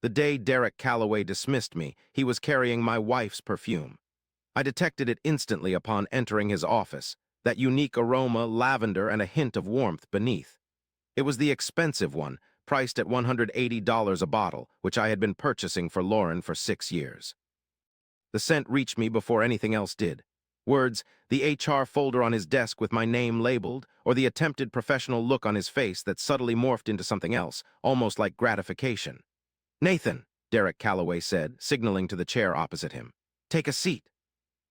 The day Derek Calloway dismissed me, he was carrying my wife's perfume. I detected it instantly upon entering his office, that unique aroma, lavender, and a hint of warmth beneath. It was the expensive one, priced at $180 a bottle, which I had been purchasing for Lauren for 6 years. The scent reached me before anything else did. Words, the HR folder on his desk with my name labeled, or the attempted professional look on his face that subtly morphed into something else, almost like gratification. "Nathan," Derek Calloway said, signaling to the chair opposite him. "Take a seat."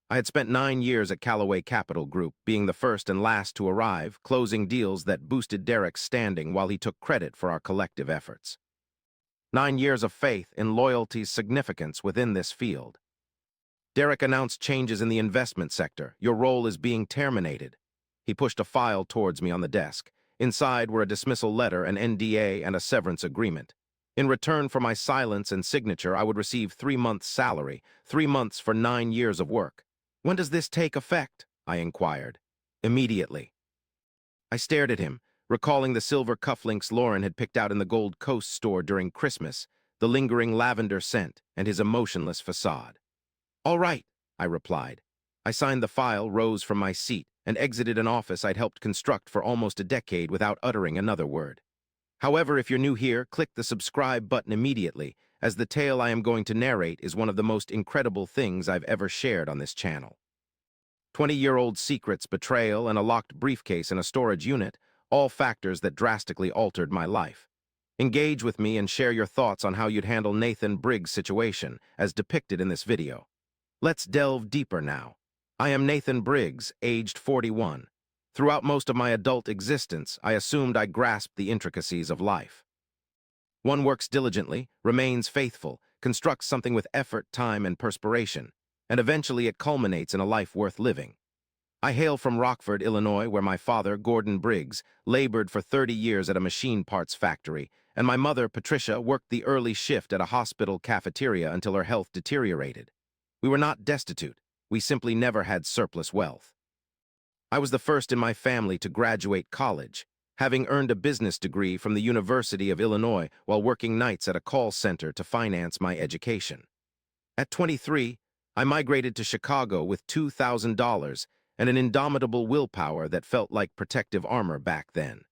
I had spent 9 years at Calloway Capital Group, being the first and last to arrive, closing deals that boosted Derek's standing while he took credit for our collective efforts. 9 years of faith in loyalty's significance within this field. Derek announced changes in the investment sector. "Your role is being terminated." He pushed a file towards me on the desk. Inside were a dismissal letter, an NDA, and a severance agreement. In return for my silence and signature, I would receive 3 months' salary, 3 months for 9 years of work. "When does this take effect?" I inquired. "Immediately." I stared at him, recalling the silver cufflinks Lauren had picked out in the Gold Coast store during Christmas, the lingering lavender scent, and his emotionless facade. "All right," I replied. I signed the file, rose from my seat, and exited an office I'd helped construct for almost a decade without uttering another word. However, if you're new here, click the subscribe button immediately, as the tale I am going to narrate is one of the most incredible things I've ever shared on this channel. 20-year-old secrets, betrayal, and a locked briefcase in a storage unit, all factors that drastically altered my life. Engage with me and share your thoughts on how you'd handle Nathan Briggs' situation, as depicted in this video. Let's delve deeper now. I am Nathan Briggs, aged 41. Throughout most of my adult existence, I assumed I grasped the intricacies of life. One works diligently, remains faithful, constructs something with effort, time, and perspiration, and eventually it culminates in a life worth living. I hail from Rockford, Illinois, where my father, Gordon Briggs, labored for 30 years at a machine parts factory, and my mother, Patricia, worked the early shift at a hospital cafeteria until her health deteriorated. We were not destitute. We simply never had surplus wealth. I was the first in my family to graduate college, having earned a business degree from the University of Illinois while working nights at a call center to finance my education. At 23, I migrated to Chicago with $2,000 and an indomitable willpower that felt like protective armor back then.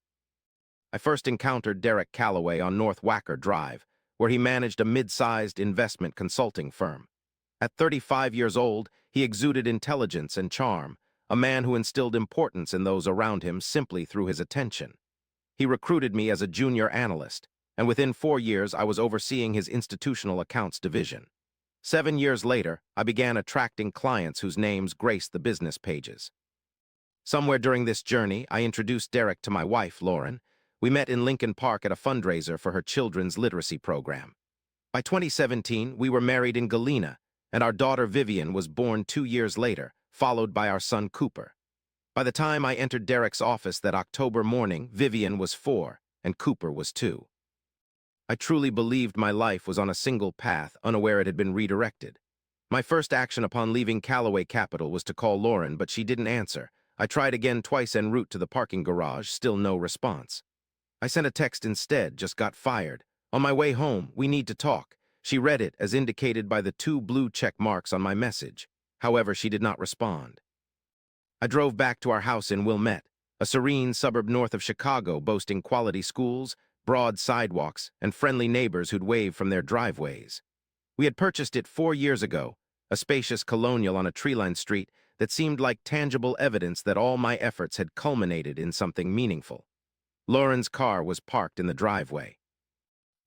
I first encountered Derek Calloway on North Wacker Drive, where he managed a mid-sized investment consulting firm. At 35 years old, he exuded intelligence and charm, a man who instilled importance in those around him simply through his attention. He recruited me as a junior analyst, and within 4 years I was overseeing his institutional accounts division. 7 years later, I began attracting clients whose names graced the business pages. Somewhere during this journey, I introduced Derek to my wife, Lauren. We met in Lincoln Park at a fundraiser for her children's literacy program. By 2017, we were married in Galena, and our daughter Vivian was born 2 years later, followed by our son Cooper. By the time I entered Derek's office that October morning, Vivian was 4 and Cooper was 2. I truly believed my life was on a single path, unaware it had been redirected. My first action upon leaving Calloway Capital was to call Lauren, but she didn't answer. I tried again twice en route to the parking garage, still no response. I sent a text instead, "Just got fired. On my way home, we need to talk." She read it, as indicated by the 2 blue check marks on my message. However, she did not respond. I drove back to our house in Wilmette, a serene suburb north of Chicago boasting quality schools, broad sidewalks, and friendly neighbors who'd wave from their driveways. We had purchased it 4 years ago, a spacious colonial on a tree-lined street that seemed like tangible evidence that all my efforts had culminated in something meaningful. Lauren's car was parked in the driveway.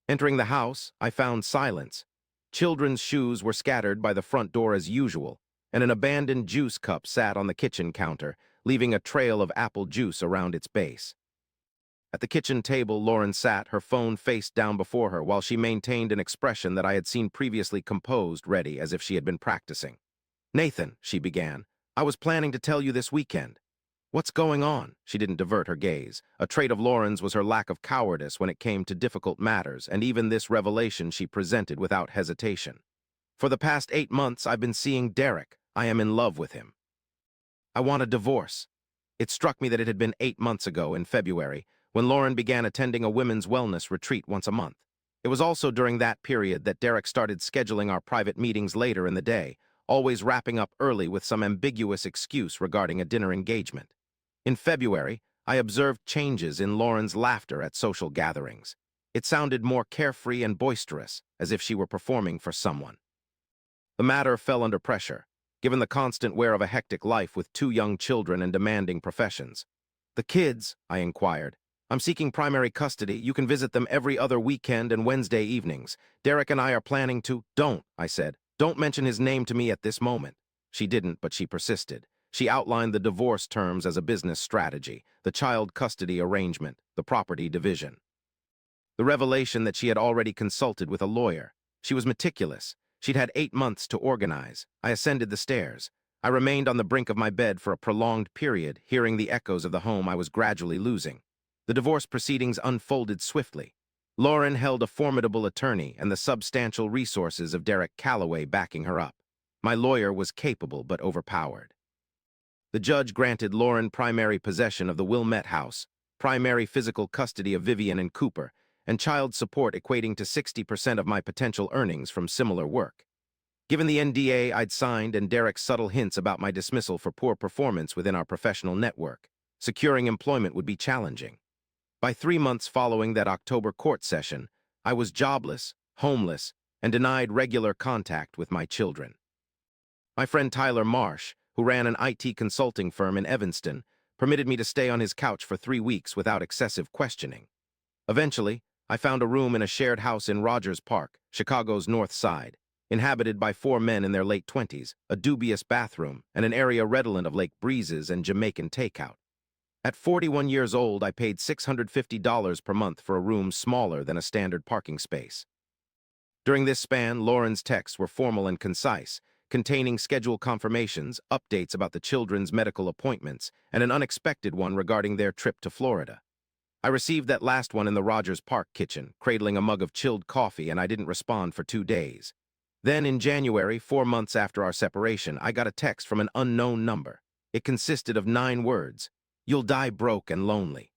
Entering the house, I found silence. Children's shoes were scattered by the front door as usual, and an abandoned juice cup sat on the kitchen counter, leaving a trail of apple juice around its base. At the kitchen table, Lauren sat, her phone face down before her, while she maintained an expression that I had seen previously composed, ready, as if she had been practicing. "Nathan," she began, "I was planning to tell you this weekend." "What's going on?" She didn't divert her gaze. A trait of Lauren's was her lack of cowardice when it came to difficult matters, and even this revelation she presented without hesitation. "For the past 8 months, I've been seeing Derek. I am in love with him. I want a divorce." It struck me that it had been 8 months ago, in February, when Lauren began attending a women's wellness retreat once a month. It was also during that period that Derek started scheduling our private meetings later in the day, always wrapping up early with some ambiguous excuse regarding a dinner engagement. In February, I observed changes in Lauren's laughter at social gatherings. It sounded more carefree and boisterous, as if she were performing for someone. The matter fell under pressure, given the constant wear of a hectic life with 2 young children and demanding professions. "The kids?" I inquired. "I'm seeking primary custody. You can visit them every other weekend and Wednesday evenings. Derek and I are planning to—" "Don't," I said. "Don't mention his name to me at this moment." She didn't, but she persisted. She outlined the divorce terms as a business strategy, the child custody arrangement, the property division. The revelation that she had already consulted with a lawyer. She was meticulous. She'd had 8 months to organize. I ascended the stairs. I remained on the brink of my bed for a prolonged period, hearing the echoes of the home I was gradually losing. The divorce proceedings unfolded swiftly. Lauren held a formidable attorney and the substantial resources of Derek Calloway backing her up. My lawyer was capable but overpowered. The judge granted Lauren primary possession of the Wilmette house, primary physical custody of Vivian and Cooper, and child support equating to 60% of my potential earnings from similar work. Given the NDA I'd signed and Derek's subtle hints about my dismissal for poor performance within our professional network, securing employment would be challenging. By 3 months following that October court session, I was jobless, homeless, and denied regular contact with my children. My friend Tyler Marsh, who ran an IT consulting firm in Evanston, permitted me to stay on his couch for 3 weeks without excessive questioning. Eventually, I found a room in a shared house in Rogers Park, Chicago's North Side, inhabited by 4 men in their late 20s, a dubious bathroom, and an area redolent of lake breezes and Jamaican takeout. At 41 years old, I paid $650 per month for a room smaller than a standard parking space. During this span, Lauren's texts were formal and concise, containing schedule confirmations, updates about the children's medical appointments, and an unexpected one regarding their trip to Florida. I received that last one in the Rogers Park kitchen, cradling a mug of chilled coffee, and I didn't respond for 2 days. Then, in January, 4 months after our separation, I got a text from an unknown number. It consisted of 9 words. "You'll die broke and lonely."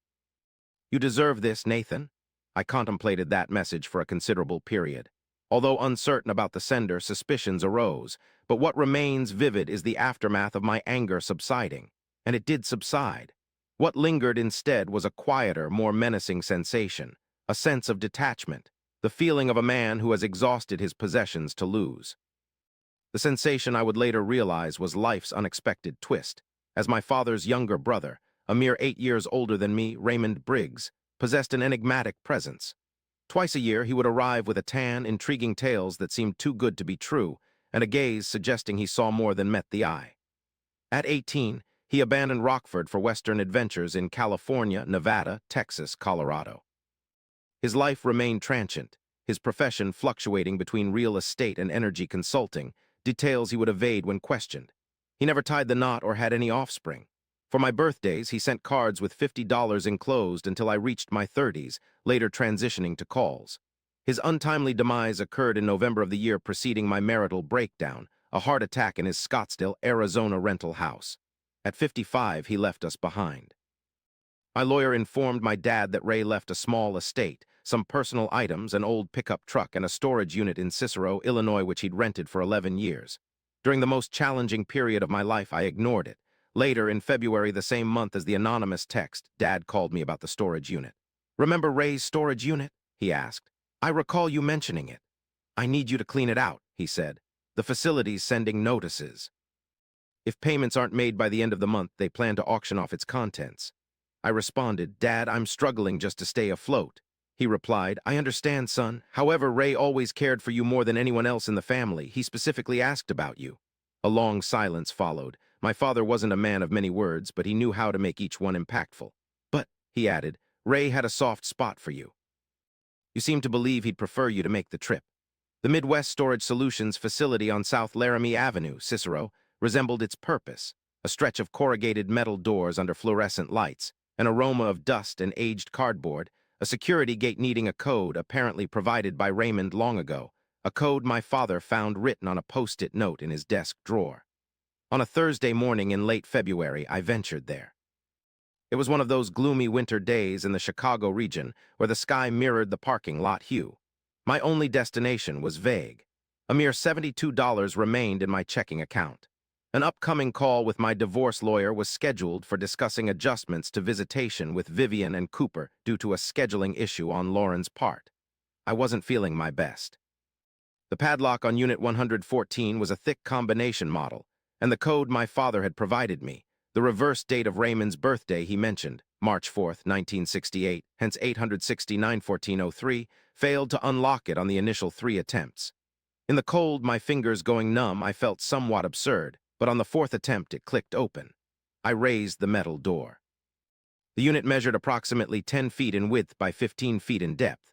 "You deserve this, Nathan." I contemplated that message for a considerable period. Although uncertain about the sender, suspicions arose, but what remains vivid is the aftermath of my anger subsiding. And it did subside. What lingered instead was a quieter, more menacing sensation, a sense of detachment, the feeling of a man who has exhausted his possessions to lose. The sensation I would later realize was life's unexpected twist, as my father's younger brother, a mere 8 years older than me, Raymond Briggs, possessed an enigmatic presence. Twice a year he would arrive with a tan, intriguing tales that seemed too good to be true, and a gaze suggesting he saw more than met the eye. At 18, he abandoned Rockford for Western adventures in California, Nevada, Texas, Colorado. His life remained transient, his profession fluctuating between real estate and energy consulting, details he would evade when questioned. He never tied the knot or had any offspring. For my birthdays, he sent cards with $50 enclosed until I reached my 30s, later transitioning to calls. His untimely demise occurred in November of the year preceding my marital breakdown, a heart attack in his Scottsdale, Arizona rental house. At 55, he left us behind. My lawyer informed my dad that Ray left a small estate, some personal items, an old pickup truck, and a storage unit in Cicero, Illinois, which he'd rented for 11 years. During the most challenging period of my life, I ignored it. Later, in February, the same month as the anonymous text, Dad called me about the storage unit. "Remember Ray's storage unit?" he asked. "I recall you mentioning it." "I need you to clean it out," he said. "The facility's sending notices. If payments aren't made by the end of the month, they plan to auction off its contents." I responded, "Dad, I'm struggling just to stay afloat." He replied, "I understand, son. However, Ray always cared for you more than anyone else in the family. He specifically asked about you." A long silence followed. My father wasn't a man of many words, but he knew how to make each one impactful. "But," he added, "Ray had a soft spot for you. You seem to believe he'd prefer you to make the trip." The Midwest Storage Solutions facility on South Laramie Avenue, Cicero, resembled its purpose, a stretch of corrugated metal doors under fluorescent lights, an aroma of dust and aged cardboard, a security gate needing a code apparently provided by Raymond long ago, a code my father found written on a post-it note in his desk drawer. On a Thursday morning in late February, I ventured there. It was one of those gloomy winter days in the Chicago region where the sky mirrored the parking lot hue. My only destination was vague. A mere $72 remained in my checking account. An upcoming call with my divorce lawyer was scheduled for discussing adjustments to visitation with Vivian and Cooper due to a scheduling issue on Lauren's part. I wasn't feeling my best. The padlock on Unit 114 was a thick combination model, and the code my father had provided me, the reverse date of Raymond's birthday he mentioned, March 4th, 1968, hence 869-1403, failed to unlock it on the initial 3 attempts. In the cold, my fingers going numb, I felt somewhat absurd, but on the 4th attempt it clicked open. I raised the metal door. The unit measured approximately 10 feet in width by 15 feet in depth.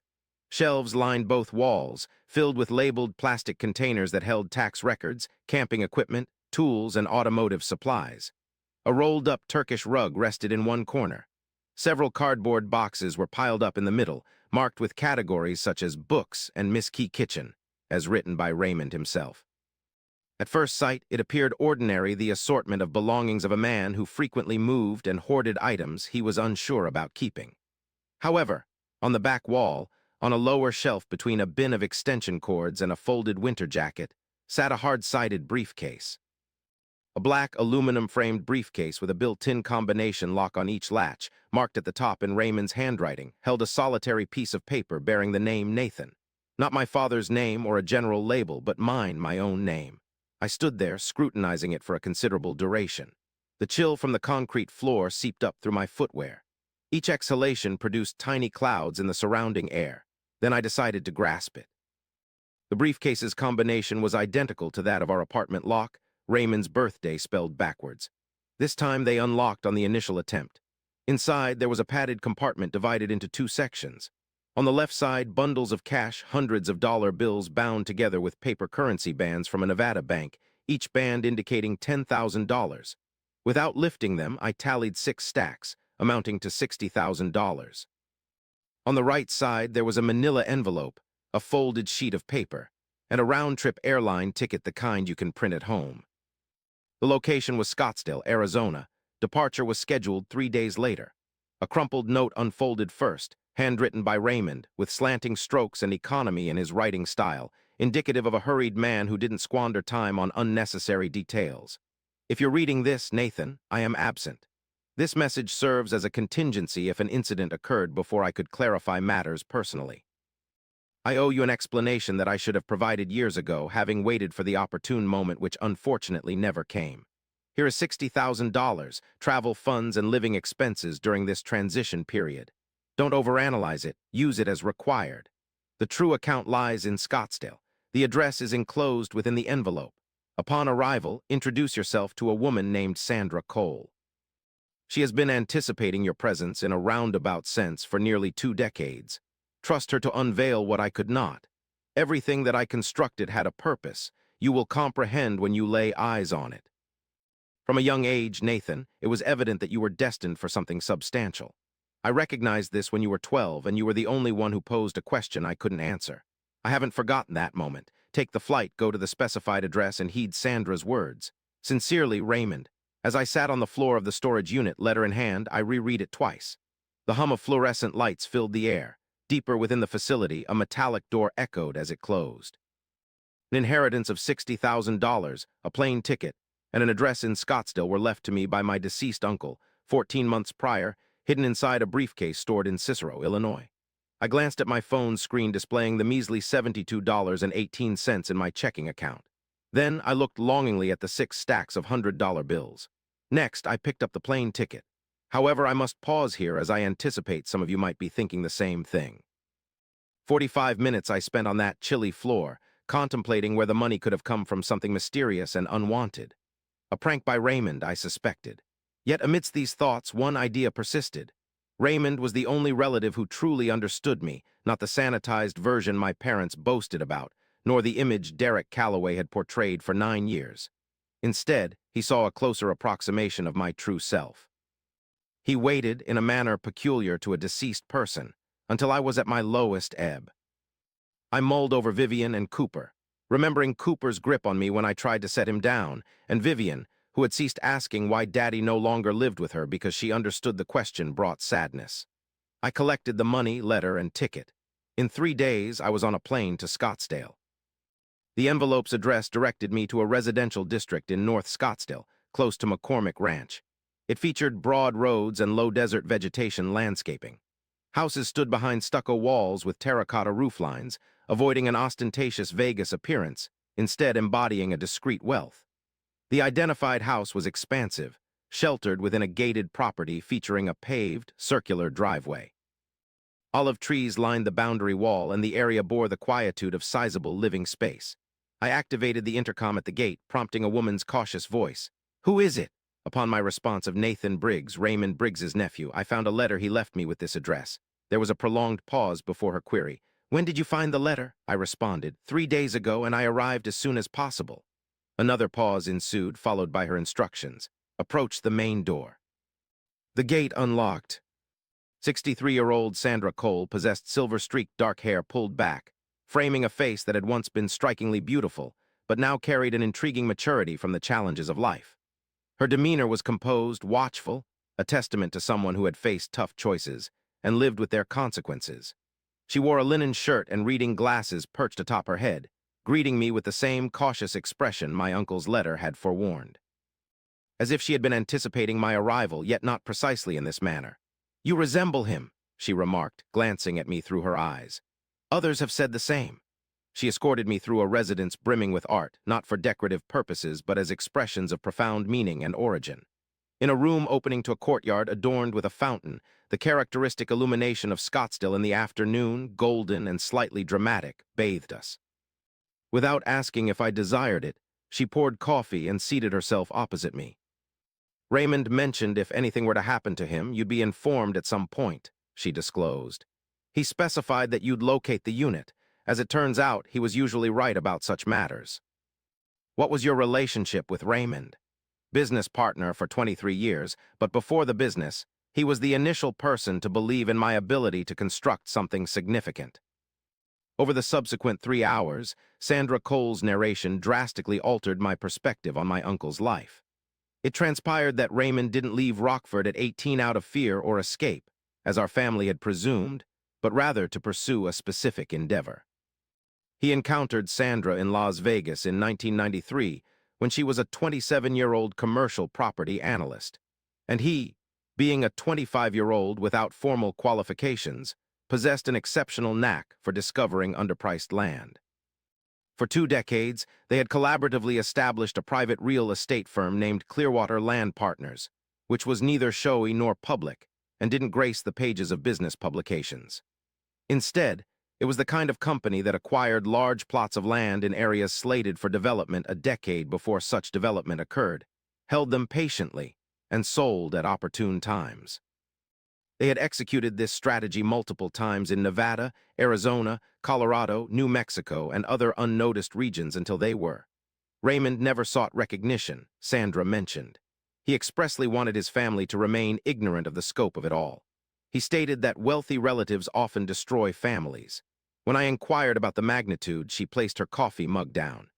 Shelves lined both walls, filled with labeled plastic containers that held tax records, camping equipment, tools, and automotive supplies. A rolled-up Turkish rug rested in one corner. Several cardboard boxes were piled up in the middle, marked with categories such as books and Miss Key Kitchen, as written by Raymond himself. At first sight, it appeared ordinary, the assortment of belongings of a man who frequently moved and hoarded items he was unsure about keeping. However, on the back wall, on a lower shelf between a bin of extension cords and a folded winter jacket, sat a hard-sided briefcase. A black aluminum-framed briefcase with a built-in combination lock on each latch, marked at the top in Raymond's handwriting, held a solitary piece of paper bearing the name Nathan. Not my father's name or a general label, but mine, my own name. I stood there, scrutinizing it for a considerable duration. The chill from the concrete floor seeped up through my footwear. Each exhalation produced tiny clouds in the surrounding air. Then I decided to grasp it. The briefcase's combination was identical to that of our apartment lock, Raymond's birthday spelled backwards. This time they unlocked on the initial attempt. Inside, there was a padded compartment divided into 2 sections. On the left side, bundles of cash, hundreds of dollar bills bound together with paper currency bands from a Nevada bank, each band indicating $10,000. Without lifting them, I tallied 6 stacks, amounting to $60,000. On the right side, there was a manila envelope, a folded sheet of paper, and a round-trip airline ticket, the kind you can print at home. The location was Scottsdale, Arizona. Departure was scheduled 3 days later. A crumpled note unfolded first, handwritten by Raymond, with slanting strokes and economy in his writing style, indicative of a hurried man who didn't squander time on unnecessary details. If you're reading this, Nathan, I am absent. This message serves as a contingency if an incident occurred before I could clarify matters personally. I owe you an explanation that I should have provided years ago, having waited for the opportune moment which unfortunately never came. Here is $60,000, travel funds and living expenses during this transition period. Don't overanalyze it, use it as required. The true account lies in Scottsdale. The address is enclosed within the envelope. Upon arrival, introduce yourself to a woman named Sandra Cole. She has been anticipating your presence in a roundabout sense for nearly 2 decades. Trust her to unveil what I could not. Everything that I constructed had a purpose. You will comprehend when you lay eyes on it. From a young age, Nathan, it was evident that you were destined for something substantial. I recognized this when you were 12, and you were the only one who posed a question I couldn't answer. I haven't forgotten that moment. Take the flight, go to the specified address, and heed Sandra's words. Sincerely, Raymond. As I sat on the floor of the storage unit, letter in hand, I reread it twice. The hum of fluorescent lights filled the air. Deeper within the facility, a metallic door echoed as it closed. An inheritance of $60,000, a plane ticket, and an address in Scottsdale were left to me by my deceased uncle, 14 months prior, hidden inside a briefcase stored in Cicero, Illinois. I glanced at my phone screen displaying the measly $72.18 in my checking account. Then I looked longingly at the 6 stacks of $100 bills. Next, I picked up the plane ticket. However, I must pause here as I anticipate some of you might be thinking the same thing. 45 minutes I spent on that chilly floor, contemplating where the money could have come from, something mysterious and unwanted. A prank by Raymond, I suspected. Yet amidst these thoughts, one idea persisted. Raymond was the only relative who truly understood me, not the sanitized version my parents boasted about, nor the image Derek Calloway had portrayed for 9 years. Instead, he saw a closer approximation of my true self. He waited in a manner peculiar to a deceased person, until I was at my lowest ebb. I mulled over Vivian and Cooper, remembering Cooper's grip on me when I tried to set him down, and Vivian, who had ceased asking why Daddy no longer lived with her because she understood the question brought sadness. I collected the money, letter, and ticket. In 3 days, I was on a plane to Scottsdale. The envelope's address directed me to a residential district in North Scottsdale, close to McCormick Ranch. It featured broad roads and low desert vegetation landscaping. Houses stood behind stucco walls with terracotta rooflines, avoiding an ostentatious Vegas appearance, instead embodying a discreet wealth. The identified house was expansive, sheltered within a gated property featuring a paved, circular driveway. Olive trees lined the boundary wall, and the area bore the quietude of sizable living space. I activated the intercom at the gate, prompting a woman's cautious voice. "Who is it?" Upon my response of Nathan Briggs, Raymond Briggs's nephew, I found a letter he left me with this address. There was a prolonged pause before her query. "When did you find the letter?" I responded. 3 days ago, and I arrived as soon as possible." Another pause ensued, followed by her instructions. "Approach the main door." The gate unlocked. 63-year-old Sandra Cole possessed silver-streaked dark hair pulled back, framing a face that had once been strikingly beautiful, but now carried an intriguing maturity from the challenges of life. Her demeanor was composed, watchful, a testament to someone who had faced tough choices and lived with their consequences. She wore a linen shirt and reading glasses perched atop her head, greeting me with the same cautious expression my uncle's letter had forewarned. As if she had been anticipating my arrival, yet not precisely in this manner. "You resemble him," she remarked, glancing at me through her eyes. "Others have said the same." She escorted me through a residence brimming with art, not for decorative purposes, but as expressions of profound meaning and origin. In a room opening to a courtyard adorned with a fountain, the characteristic illumination of Scottsdale in the afternoon, golden and slightly dramatic, bathed us. Without asking if I desired it, she poured coffee and seated herself opposite me. "Raymond mentioned if anything were to happen to him, you'd be informed at some point," she disclosed. "He specified that you'd locate the unit. As it turns out, he was usually right about such matters." "What was your relationship with Raymond?" "Business partner for 23 years, but before the business, he was the initial person to believe in my ability to construct something significant." Over the subsequent 3 hours, Sandra Cole's narration drastically altered my perspective on my uncle's life. It transpired that Raymond didn't leave Rockford at 18 out of fear or escape, as our family had presumed, but rather to pursue a specific endeavor. He encountered Sandra in Las Vegas in 1993 when she was a 27-year-old commercial property analyst, and he, being a 25-year-old without formal qualifications, possessed an exceptional knack for discovering underpriced land. For 2 decades, they had collaboratively established a private real estate firm named Clearwater Land Partners, which was neither showy nor public and didn't grace the pages of business publications. Instead, it was the kind of company that acquired large plots of land in areas slated for development a decade before such development occurred, held them patiently, and sold at opportune times. They had executed this strategy multiple times in Nevada, Arizona, Colorado, New Mexico, and other unnoticed regions until they were. Raymond never sought recognition, Sandra mentioned. He expressly wanted his family to remain ignorant of the scope of it all. He stated that wealthy relatives often destroy families. When I inquired about the magnitude, she placed her coffee mug down.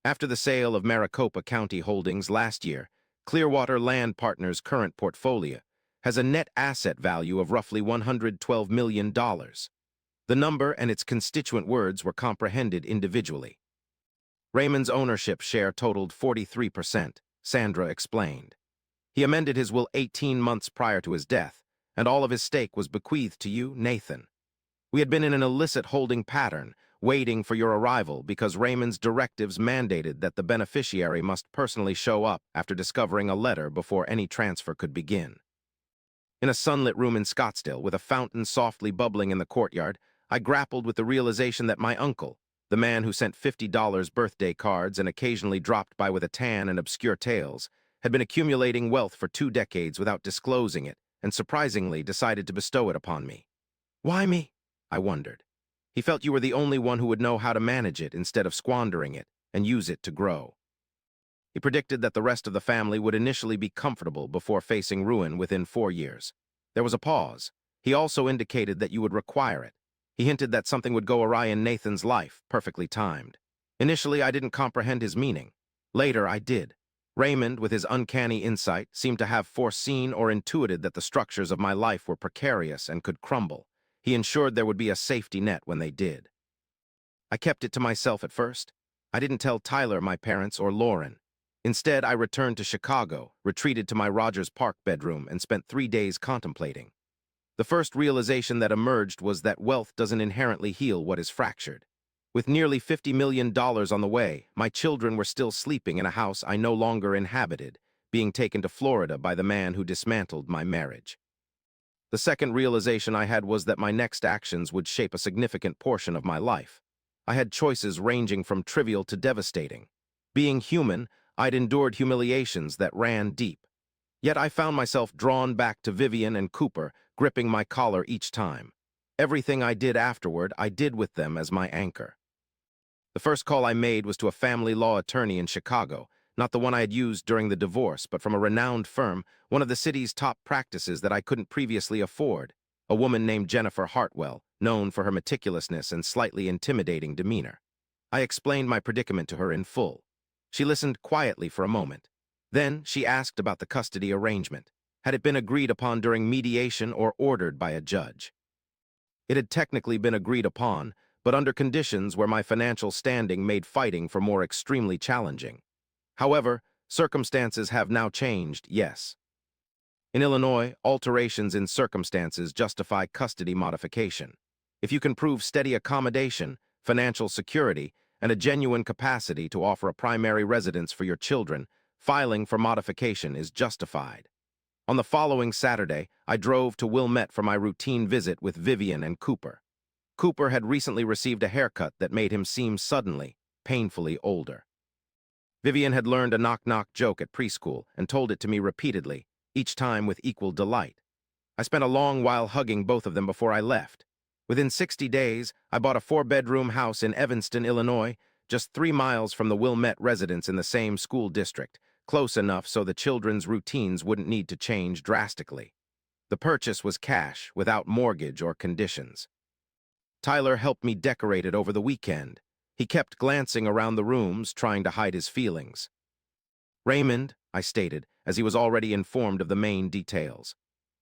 After the sale of Maricopa County Holdings last year, Clearwater Land Partners' current portfolio has a net asset value of roughly $112 million. The number and its constituent words were comprehended individually. Raymond's ownership share totaled 43%, Sandra explained. He amended his will 18 months prior to his death, and all of his stake was bequeathed to you, Nathan. We had been in an illicit holding pattern, waiting for your arrival because Raymond's directives mandated that the beneficiary must personally show up after discovering a letter before any transfer could begin. In a sunlit room in Scottsdale, with a fountain softly bubbling in the courtyard, I grappled with the realization that my uncle, the man who sent $50 birthday cards and occasionally dropped by with a tan and obscure tales, had been accumulating wealth for 2 decades without disclosing it, and surprisingly decided to bestow it upon me. "Why me?" I wondered. He felt you were the only one who would know how to manage it instead of squandering it and use it to grow. He predicted that the rest of the family would initially be comfortable before facing ruin within 4 years. There was a pause. He also indicated that you would require it. He hinted that something would go awry in Nathan's life, perfectly timed. Initially, I didn't comprehend his meaning. Later, I did. Raymond, with his uncanny insight, seemed to have foreseen or intuited that the structures of my life were precarious and could crumble. He ensured there would be a safety net when they did. I kept it to myself at first. I didn't tell Tyler, my parents, or Lauren. Instead, I returned to Chicago, retreated to my Rogers Park bedroom, and spent 3 days contemplating. The first realization that emerged was that wealth doesn't inherently heal what is fractured. With nearly $50 million on the way, my children were still sleeping in a house I no longer inhabited, being taken to Florida by the man who dismantled my marriage. The second realization I had was that my next actions would shape a significant portion of my life. I had choices ranging from trivial to devastating. Being human, I'd endured humiliations that ran deep. Yet I found myself drawn back to Vivian and Cooper, gripping my collar each time. Everything I did afterward, I did with them as my anchor. The first call I made was to a family law attorney in Chicago, not the one I had used during the divorce, but from a renowned firm, one of the city's top practices that I couldn't previously afford, a woman named Jennifer Hartwell, known for her meticulousness and slightly intimidating demeanor. I explained my predicament to her in full. She listened quietly for a moment. Then she asked about the custody arrangement. Had it been agreed upon during mediation or ordered by a judge? It had technically been agreed upon, but under conditions where my financial standing made fighting for more extremely challenging. However, circumstances have now changed, yes. In Illinois, alterations in circumstances justify custody modification. If you can prove steady accommodation, financial security, and a genuine capacity to offer a primary residence for your children, filing for modification is justified. On the following Saturday, I drove to Wilmette for my routine visit with Vivian and Cooper. Cooper had recently received a haircut that made him seem suddenly, painfully older. Vivian had learned a knock-knock joke at preschool and told it to me repeatedly, each time with equal delight. I spent a long while hugging both of them before I left. Within 60 days, I bought a 4-bedroom house in Evanston, Illinois, just 3 miles from the Wilmette residence in the same school district, close enough so the children's routines wouldn't need to change drastically. The purchase was cash, without mortgage or conditions. Tyler helped me decorate it over the weekend. He kept glancing around the rooms, trying to hide his feelings. "Raymond," I stated, as he was already informed of the main details.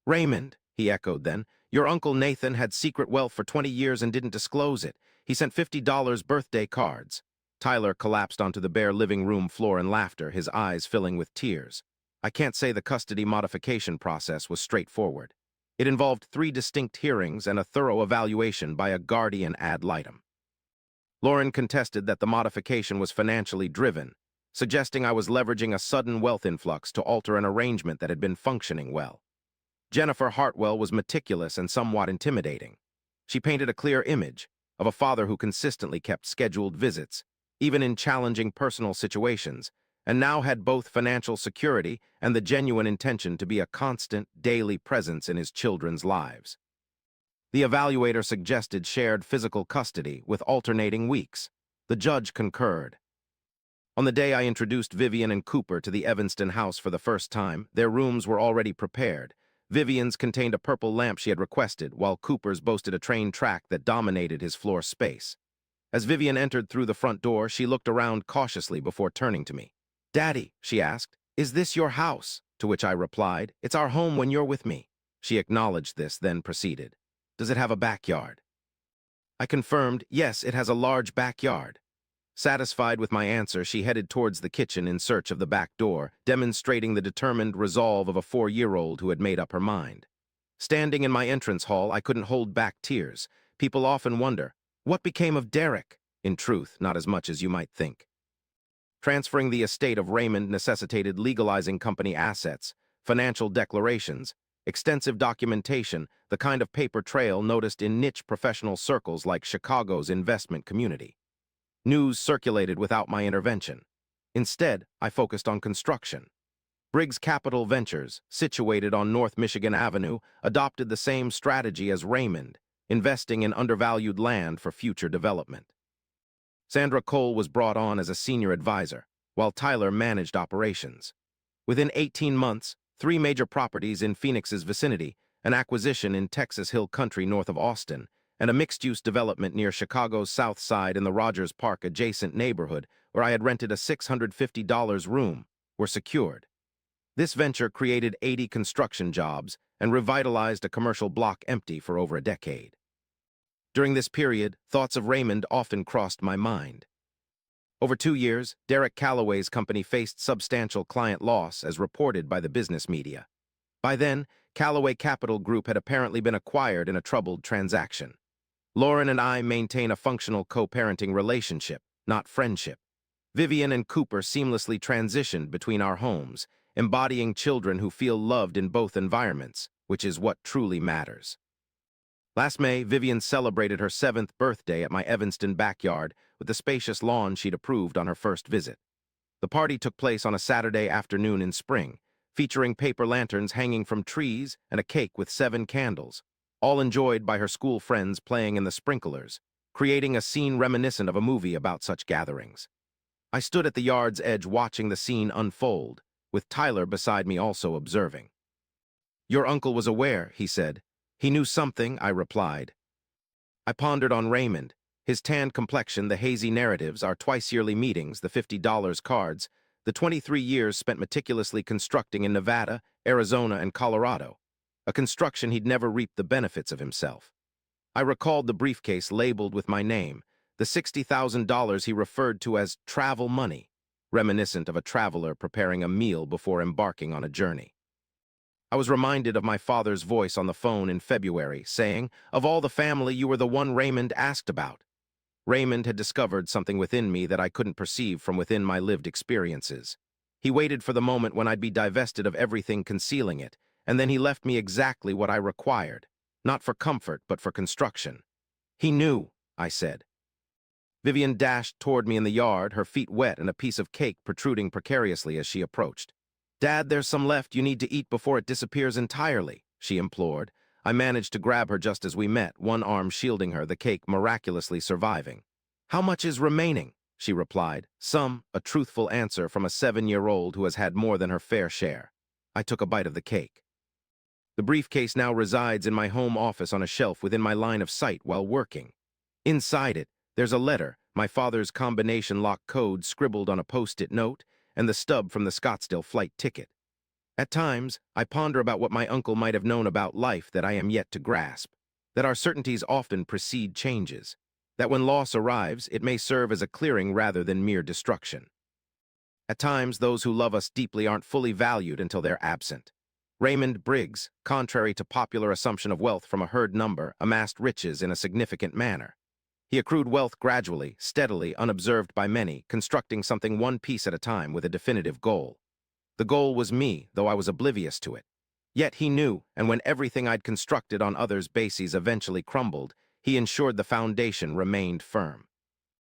"Raymond," he echoed then, "your Uncle Nathan had secret wealth for 20 years and didn't disclose it. He sent $50 birthday cards." Tyler collapsed onto the bare living room floor in laughter, his eyes filling with tears. I can't say the custody modification process was straightforward. It involved 3 distinct hearings and a thorough evaluation by a guardian ad litem. Lauren contested that the modification was financially driven, suggesting I was leveraging a sudden wealth influx to alter an arrangement that had been functioning well. Jennifer Hartwell was meticulous and somewhat intimidating. She painted a clear image of a father who consistently kept scheduled visits, even in challenging personal situations, and now had both financial security and the genuine intention to be a constant, daily presence in his children's lives. The evaluator suggested shared physical custody with alternating weeks. The judge concurred. On the day I introduced Vivian and Cooper to the Evanston house for the first time, their rooms were already prepared. Vivian's contained a purple lamp she had requested, while Cooper's boasted a train track that dominated his floor space. As Vivian entered through the front door, she looked around cautiously before turning to me. "Daddy," she asked, "is this your house?" To which I replied, "It's our home when you're with me." She acknowledged this, then proceeded. "Does it have a backyard?" I confirmed, "Yes, it has a large backyard." Satisfied with my answer, she headed towards the kitchen in search of the back door, demonstrating the determined resolve of a 4-year-old who had made up her mind. Standing in my entrance hall, I couldn't hold back tears. People often wonder, what became of Derek? In truth, not as much as you might think. Transferring the estate of Raymond necessitated legalizing company assets, financial declarations, extensive documentation, the kind of paper trail noticed in niche professional circles like Chicago's investment community. News circulated without my intervention. Instead, I focused on construction. Briggs Capital Ventures, situated on North Michigan Avenue, adopted the same strategy as Raymond, investing in undervalued land for future development. Sandra Cole was brought on as a senior advisor, while Tyler managed operations. Within 18 months, 3 major properties in Phoenix's vicinity, an acquisition in Texas Hill Country north of Austin, and a mixed-use development near Chicago's South Side in the Rogers Park adjacent neighborhood where I had rented a $650 room, were secured. This venture created 80 construction jobs and revitalized a commercial block empty for over a decade. During this period, thoughts of Raymond often crossed my mind. Over 2 years, Derek Calloway's company faced substantial client loss as reported by the business media. By then, Calloway Capital Group had apparently been acquired in a troubled transaction. Lauren and I maintain a functional co-parenting relationship, not friendship. Vivian and Cooper seamlessly transitioned between our homes, embodying children who feel loved in both environments, which is what truly matters. Last May, Vivian celebrated her 7th birthday at my Evanston backyard with the spacious lawn she'd approved on her first visit. The party took place on a Saturday afternoon in spring, featuring paper lanterns hanging from trees and a cake with 7 candles, all enjoyed by her school friends playing in the sprinklers, creating a scene reminiscent of a movie about such gatherings. I stood at the yard's edge watching the scene unfold, with Tyler beside me also observing. "Your uncle was aware," he said. "He knew something," I replied. I pondered on Raymond, his tanned complexion, the hazy narratives, our twice-yearly meetings, the $50 cards, the 23 years spent meticulously constructing in Nevada, Arizona, and Colorado, a construction he'd never reaped the benefits of himself. I recalled the briefcase labeled with my name, the $60,000 he referred to as travel money, reminiscent of a traveler preparing a meal before embarking on a journey. I was reminded of my father's voice on the phone in February, saying, "Of all the family, you were the one Raymond asked about." Raymond had discovered something within me that I couldn't perceive from within my lived experiences. He waited for the moment when I'd be divested of everything concealing it, and then he left me exactly what I required, not for comfort, but for construction. "He knew," I said. Vivian dashed toward me in the yard, her feet wet and a piece of cake protruding precariously as she approached. "Dad, there's some left you need to eat before it disappears entirely," she implored. I managed to grab her just as we met, one arm shielding her, the cake miraculously surviving. "How much is remaining?" she replied. "Some," a truthful answer from a 7-year-old who has had more than her fair share. I took a bite of the cake. The briefcase now resides in my home office on a shelf within my line of sight while working. Inside it, there's a letter, my father's combination lock code scribbled on a post-it note, and the stub from the Scottsdale flight ticket. At times, I ponder about what my uncle might have known about life that I am yet to grasp, that our certainties often precede changes, that when loss arrives, it may serve as a clearing rather than mere destruction. At times, those who love us deeply aren't fully valued until they're absent. Raymond Briggs, contrary to popular assumption of wealth from a herd number, amassed riches in a significant manner. He accrued wealth gradually, steadily, unobserved by many, constructing something one piece at a time with a definitive goal. The goal was me, though I was oblivious to it. Yet he knew, and when everything I'd constructed on others' bases eventually crumbled, he ensured the foundation remained firm.